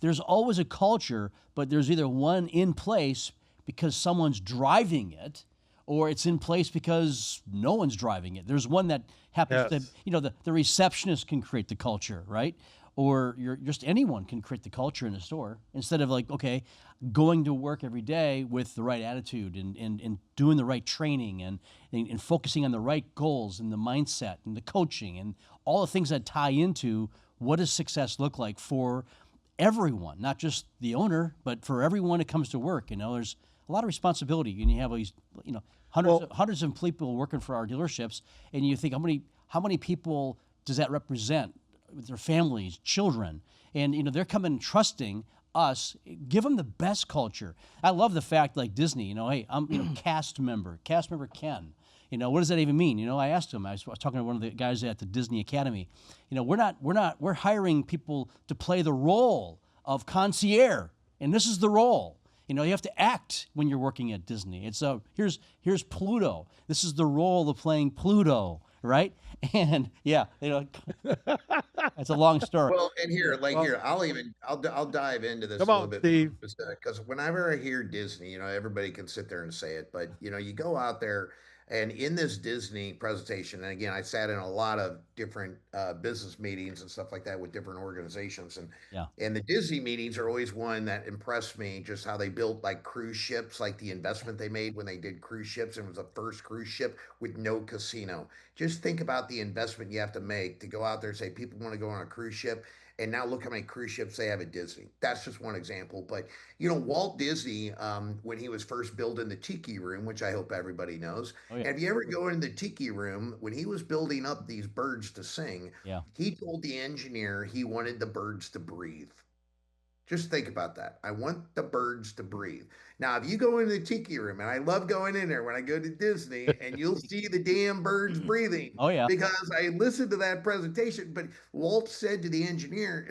there's always a culture, but there's either one in place because someone's driving it, or it's in place because no one's driving it. There's one that happens to, the receptionist can create the culture, right? Or just anyone can create the culture in a store, instead of like, okay, going to work every day with the right attitude and doing the right training and focusing on the right goals and the mindset and the coaching and all the things that tie into what does success look like for everyone, not just the owner, but for everyone that comes to work. There's a lot of responsibility, and you have these, hundreds of people working for our dealerships, and you think, how many people does that represent with their families, children? And they're coming trusting us. Give them the best culture. I love the fact, like Disney, hey, I'm cast member Ken. What does that even mean? I asked him. I was talking to one of the guys at the Disney Academy. We're hiring people to play the role of concierge, and this is the role. You have to act when you're working at Disney. It's here's Pluto. This is the role of playing Pluto, right? And yeah, that's a long story. well, and I'll dive into this Come a on, little bit Steve. because whenever I hear Disney, everybody can sit there and say it, but you go out there. And in this Disney presentation, and again, I sat in a lot of different business meetings and stuff like that with different organizations, and the Disney meetings are always one that impressed me, just how they built like cruise ships, like the investment they made when they did cruise ships, and it was the first cruise ship with no casino. Just think about the investment you have to make to go out there and say people want to go on a cruise ship. And now look how many cruise ships they have at Disney. That's just one example. But, Walt Disney, when he was first building the Tiki Room, which I hope everybody knows. Oh, yeah. Have you ever go in the Tiki Room, when he was building up these birds to sing, he told the engineer he wanted the birds to breathe. Just think about that. I want the birds to breathe. Now, if you go into the Tiki Room, and I love going in there when I go to Disney, and you'll see the damn birds breathing. Oh, yeah. Because I listened to that presentation, but Walt said to the engineer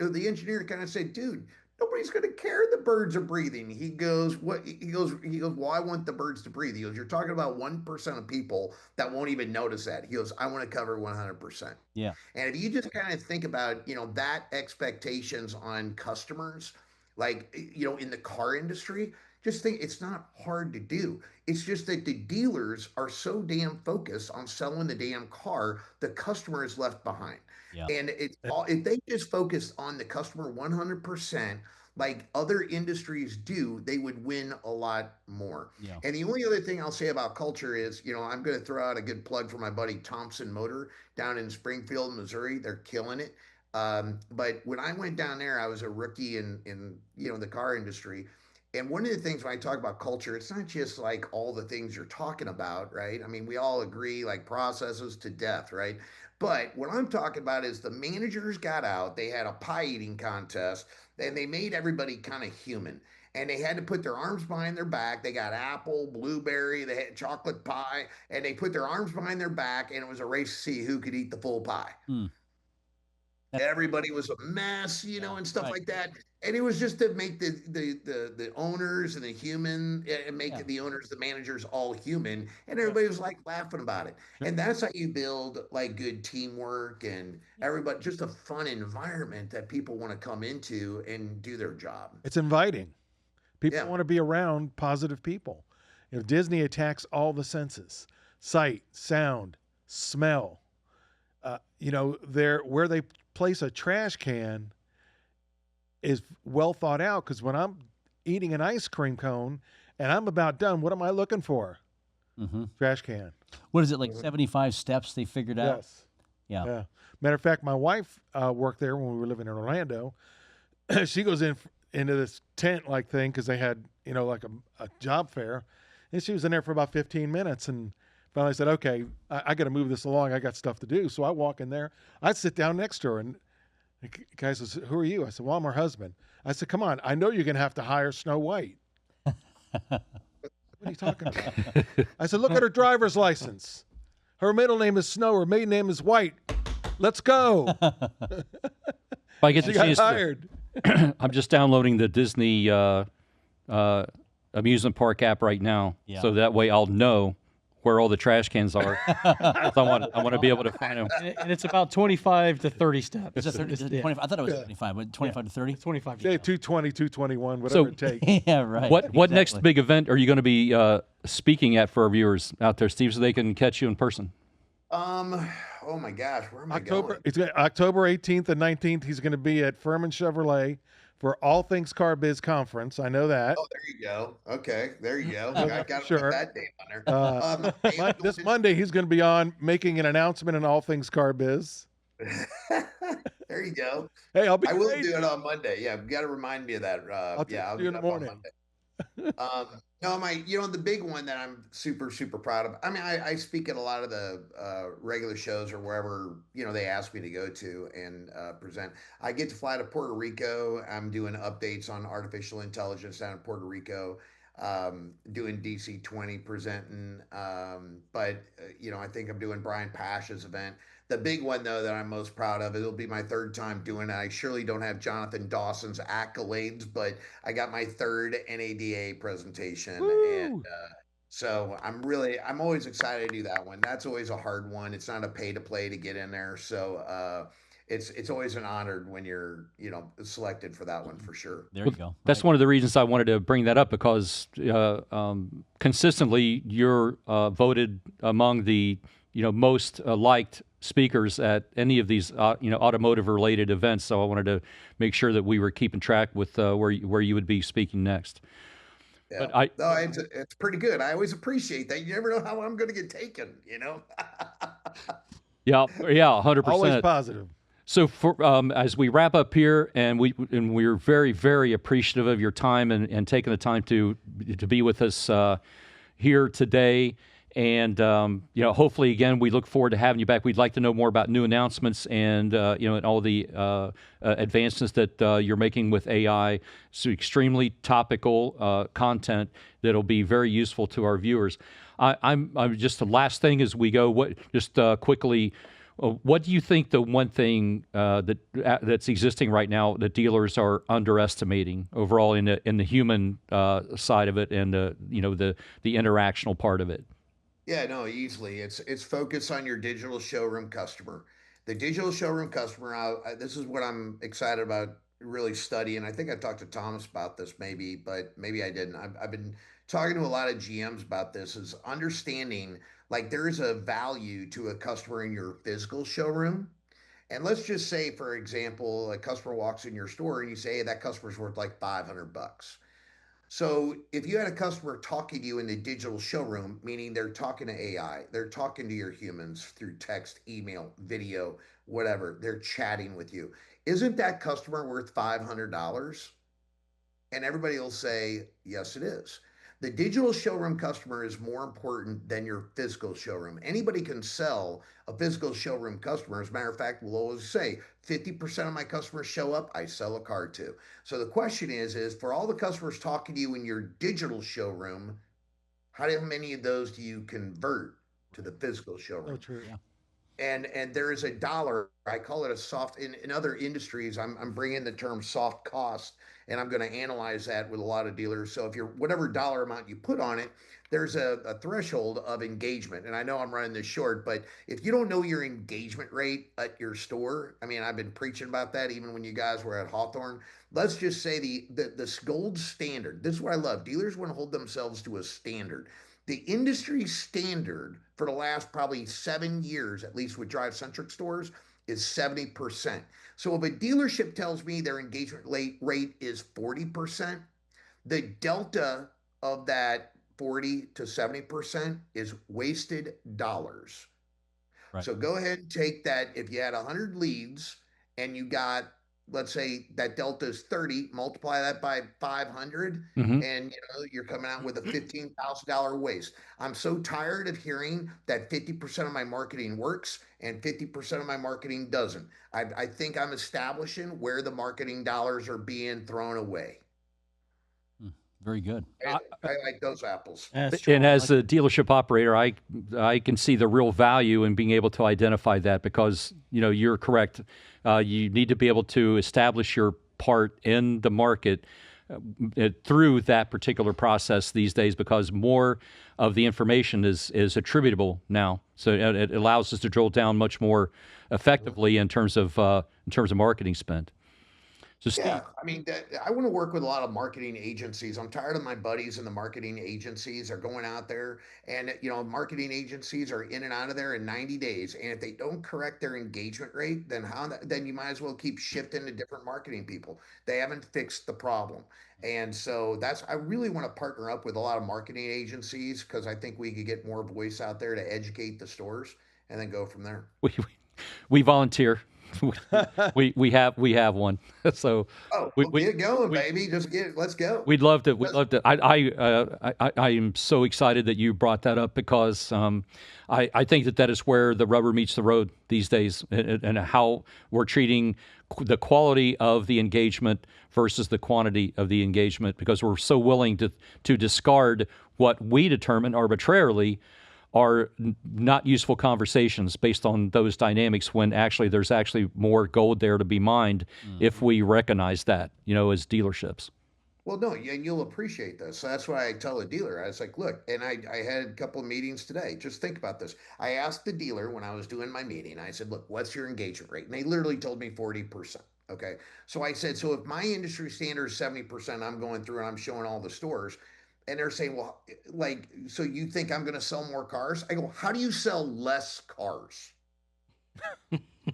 kind of said, dude, nobody's going to care the birds are breathing. He goes, what? He goes, well, I want the birds to breathe. He goes, you're talking about 1% of people that won't even notice that. He goes, I want to cover 100%. Yeah. And if you just kind of think about, that expectations on customers, like, in the car industry, just think it's not hard to do. It's just that the dealers are so damn focused on selling the damn car, the customer is left behind. Yeah. And if they just focused on the customer 100%, like other industries do, they would win a lot more. Yeah. And the only other thing I'll say about culture is, I'm going to throw out a good plug for my buddy Thompson Motor down in Springfield, Missouri. They're killing it. But when I went down there, I was a rookie in the car industry. And one of the things when I talk about culture, it's not just like all the things you're talking about, right? I mean, we all agree like processes to death, right? But what I'm talking about is the managers got out, they had a pie eating contest, and they made everybody kind of human. And they had to put their arms behind their back. They got apple, blueberry, they had chocolate pie, and they put their arms behind their back, and it was a race to see who could eat the full pie. Everybody was a mess, and stuff like that. And it was just to make the owners and the human and make the owners, the managers all human. And everybody was like laughing about it. And that's how you build like good teamwork and everybody, just a fun environment that people want to come into and do their job. It's inviting. People want to be around positive people. Disney attacks all the senses: sight, sound, smell. Where they place a trash can is well thought out, because when I'm eating an ice cream cone and I'm about done, what am I looking for? Trash can. What is it, like 75 steps they figured out? Yes. Yeah. Matter of fact, my wife worked there when we were living in Orlando. She goes into this tent-like thing because they had, like a job fair. And she was in there for about 15 minutes. And finally I said, okay, I got to move this along. I got stuff to do. So I walk in there. I sit down next to her, and the guy says, who are you? I said, well, I'm her husband. I said, come on, I know you're going to have to hire Snow White. What are you talking about? I said, look at her driver's license. Her middle name is Snow. Her maiden name is White. Let's go. If I get She the got chance hired. I'm just downloading the Disney amusement park app right now, so that way I'll know where all the trash cans are. I want to be able to find them. And it's about 25 to 30 steps. Is it 25? I thought it was 25, but 25 to 30? 25. Yeah, 220, 221, whatever it takes. Yeah, right. What next big event are you going to be speaking at for our viewers out there, Steve, so they can catch you in person? Oh my gosh, where am I going? It's October 18th and 19th. He's going to be at Furman Chevrolet for All Things Car Biz Conference. I know that. Oh, there you go. Okay, there you go. I got to put that date on there. This Monday, he's going to be on making an announcement in All Things Car Biz. There you go. Hey, I will do it on Monday. Yeah, you got to remind me of that. I'll do you in the morning. No, the big one that I'm super, super proud of. I mean, I speak at a lot of the regular shows or wherever, they ask me to go to and present. I get to fly to Puerto Rico. I'm doing updates on artificial intelligence down in Puerto Rico, doing DC 20 presenting. But I think I'm doing Brian Pasha's event. The big one, though, that I'm most proud of, it'll be my third time doing it. I surely don't have Jonathan Dawson's accolades, but I got my third NADA presentation. Woo! And so I'm always excited to do that one. That's always a hard one. It's not a pay to play to get in there. So it's always an honor when you're, selected for that one for sure. There you go. That's one of the reasons I wanted to bring that up, because consistently you're voted among the most liked speakers at any of these automotive related events. So I wanted to make sure that we were keeping track with where you would be speaking next. Yeah. But it's pretty good. I always appreciate that. You never know how I'm going to get taken. Yeah, 100%. Always positive. So for as we wrap up here, and we're very, very appreciative of your time and taking the time to be with us here today. And hopefully, again, we look forward to having you back. We'd like to know more about new announcements and and all the advancements that you're making with AI. So extremely topical content that'll be very useful to our viewers. I'm just the last thing as we go. Quickly, what do you think the one thing that's existing right now that dealers are underestimating overall in the human side of it and the interactional part of it? Yeah, no, easily. It's focus on your digital showroom customer. The digital showroom customer, this is what I'm excited about really studying. I think I talked to Thomas about this but maybe I didn't. I've been talking to a lot of GMs about this, is understanding like there is a value to a customer in your physical showroom. And let's just say, for example, a customer walks in your store and you say, hey, that customer's worth like $500. So if you had a customer talking to you in the digital showroom, meaning they're talking to AI, they're talking to your humans through text, email, video, whatever, they're chatting with you. Isn't that customer worth $500? And everybody will say, yes, it is. The digital showroom customer is more important than your physical showroom. Anybody can sell a physical showroom customer. As a matter of fact, we'll always say 50% of my customers show up, I sell a car to. So the question is for all the customers talking to you in your digital showroom, how many of those do you convert to the physical showroom? Oh, true. Yeah. And there is a dollar, I call it a soft, in other industries, I'm bringing the term soft cost, and I'm going to analyze that with a lot of dealers. So if you're, whatever dollar amount you put on it, there's a threshold of engagement. And I know I'm running this short, but if you don't know your engagement rate at your store, I mean, I've been preaching about that even when you guys were at Hawthorne. Let's just say the gold standard. This is what I love. Dealers want to hold themselves to a standard. The industry standard for the last probably 7 years, at least with DriveCentric stores, is 70%. So if a dealership tells me their engagement rate is 40%, the delta of that 40 to 70% is wasted dollars. Right. So go ahead and take that. If you had 100 leads and you got, let's say that delta is 30, multiply that by 500, Mhm. and you're coming out with a $15,000 waste. I'm so tired of hearing that 50% of my marketing works and 50% of my marketing doesn't. I think I'm establishing where the marketing dollars are being thrown away. Very good. I like those apples. That's true. And as a dealership operator, I can see the real value in being able to identify that because, you're correct. You need to be able to establish your part in the market through that particular process these days because more of the information is attributable now. So it allows us to drill down much more effectively in terms of marketing spend. So Steve, Yeah, I mean, I want to work with a lot of marketing agencies. I'm tired of my buddies in the marketing agencies are going out there, and marketing agencies are in and out of there in 90 days. And if they don't correct their engagement rate, then you might as well keep shifting to different marketing people. They haven't fixed the problem. And so I really want to partner up with a lot of marketing agencies because I think we could get more voice out there to educate the stores and then go from there. we volunteer. we have one. So Get going, baby. Let's go. We'd love to. We'd love to. I am so excited that you brought that up because I think that is where the rubber meets the road these days, and how we're treating the quality of the engagement versus the quantity of the engagement, because we're so willing to discard what we determine arbitrarily are not useful conversations based on those dynamics, when there's more gold there to be mined if we recognize that, as dealerships. Well, no, and you'll appreciate this. So that's why I tell a dealer, I was like, look, and I had a couple of meetings today. Just think about this. I asked the dealer when I was doing my meeting, I said, look, what's your engagement rate? And they literally told me 40%. Okay. So I said, so if my industry standard is 70%, I'm going through and I'm showing all the stores. And they're saying, well, so you think I'm going to sell more cars? I go, how do you sell less cars?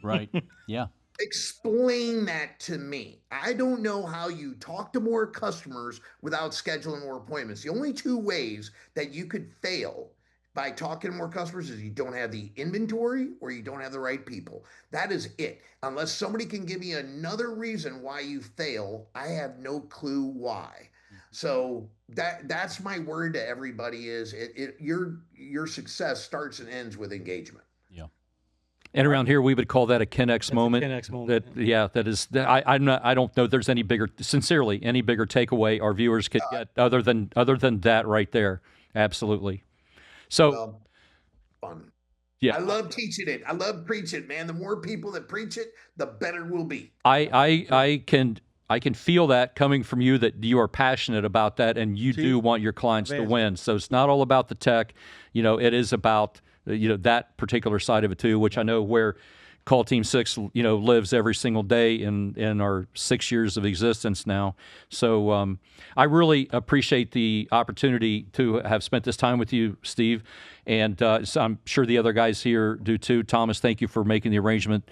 Right. Yeah. Explain that to me. I don't know how you talk to more customers without scheduling more appointments. The only two ways that you could fail by talking to more customers is you don't have the inventory or you don't have the right people. That is it. Unless somebody can give me another reason why you fail, I have no clue why. So that's my word to everybody is your success starts and ends with engagement. Yeah. And around here, we would call that a Ken-X moment. Ken-X moment. That is. I don't know if there's any bigger takeaway our viewers could get other than that right there. Absolutely. So, fun. Yeah, I love teaching it. I love preaching it, man. The more people that preach it, the better we'll be. I can feel that coming from you, that you are passionate about that and you do want your clients to win. So it's not all about the tech. It is about that particular side of it too, which I know where Call Team 6 lives every single day in our 6 years of existence now. So I really appreciate the opportunity to have spent this time with you, Steve, and so I'm sure the other guys here do too. Thomas, thank you for making the arrangement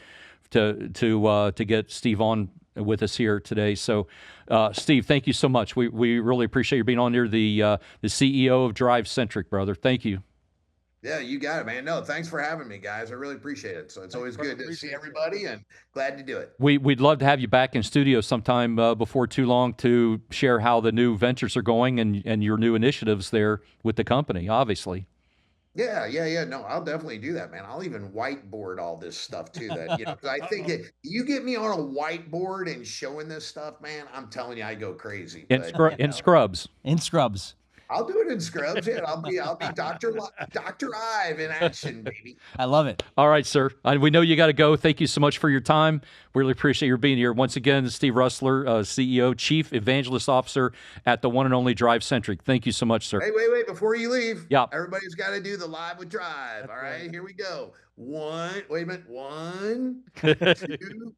to get Steve on with us here today. So, Steve, thank you so much. We really appreciate you being on here, the CEO of DriveCentric, brother. Thank you. Yeah, you got it, man. No, thanks for having me, guys. I really appreciate it. So it's always good to see everybody, and glad to do it. We'd love to have you back in studio sometime before too long to share how the new ventures are going and your new initiatives there with the company, obviously. Yeah. No, I'll definitely do that, man. I'll even whiteboard all this stuff too. That 'cause I think that you get me on a whiteboard and showing this stuff, man. I'm telling you, I go crazy. In scrubs. In scrubs. I'll do it in scrubs. Yeah, I'll be Dr. Ive in action, baby. I love it. All right, sir. We know you got to go. Thank you so much for your time. Really appreciate your being here. Once again, Steve Roessler, CEO, Chief Evangelist Officer at the one and only DriveCentric. Thank you so much, sir. Wait. Before you leave, yeah, everybo's got to do the live with Drive. All right, here we go. Wait a minute. 1, 2,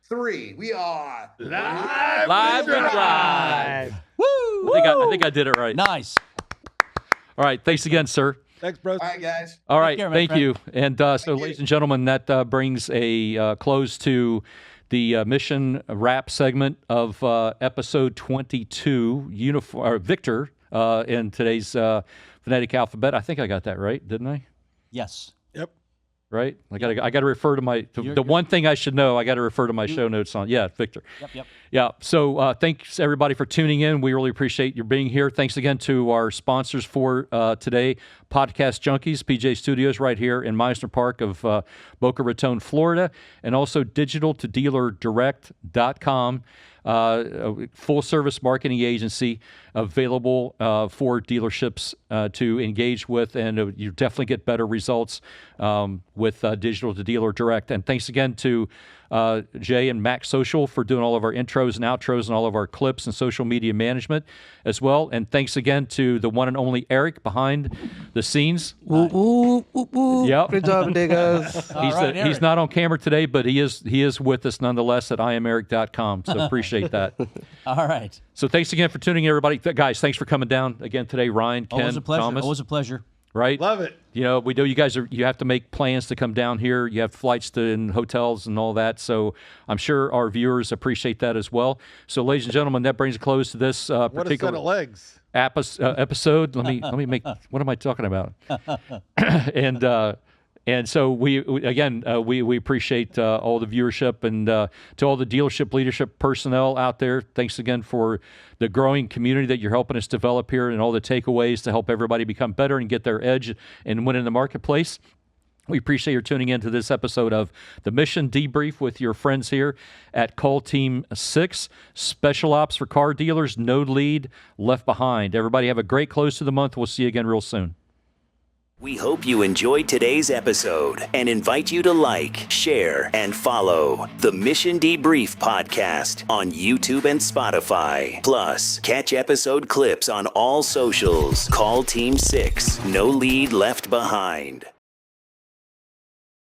3. We are live with Drive. Woo! I think I did it right. Nice. All right. Thanks again, sir. Thanks, bro. All right, guys. All right. Care, thank you. And ladies and gentlemen, that brings a close to the mission wrap segment of episode 22, Victor, in today's phonetic alphabet. I think I got that right, didn't I? Yes. Yep. Right? I got to refer to the one thing I should know. I got to refer to my show notes on. Yeah, Victor. Yep. Yeah. So thanks everybody for tuning in. We really appreciate your being here. Thanks again to our sponsors for today, Podcast Junkies, PJ Studios right here in Meisner Park of Boca Raton, Florida, and also digitaltodealerdirect.com. A full-service marketing agency available for dealerships to engage with, and you definitely get better results with Digital to Dealer Direct. And thanks again to Jay and Mac Social for doing all of our intros and outros and all of our clips and social media management as well. And thanks again to the one and only Eric behind the scenes. Yep. Good job today, guys. He's not on camera today, but he is with us nonetheless at iameric.com. So appreciate that. All right. So thanks again for tuning in, everybody. Guys, thanks for coming down again today. Ryan, Ken, Always a pleasure. Thomas. Always a pleasure. Right? Love it. We know you guys you have to make plans to come down here. You have flights and hotels and all that. So I'm sure our viewers appreciate that as well. So, ladies and gentlemen, that brings a close to this What a set particular of legs. episode. Let me make. What am I talking about? And so we appreciate all the viewership and to all the dealership leadership personnel out there. Thanks again for the growing community that you're helping us develop here and all the takeaways to help everybody become better and get their edge and win in the marketplace. We appreciate your tuning in to this episode of the Mission Debrief with your friends here at Call Team 6. Special ops for car dealers, no lead left behind. Everybody have a great close to the month. We'll see you again real soon. We hope you enjoyed today's episode and invite you to like, share, and follow the Mission Debrief podcast on YouTube and Spotify. Plus, catch episode clips on all socials. Call Team 6, no lead left behind.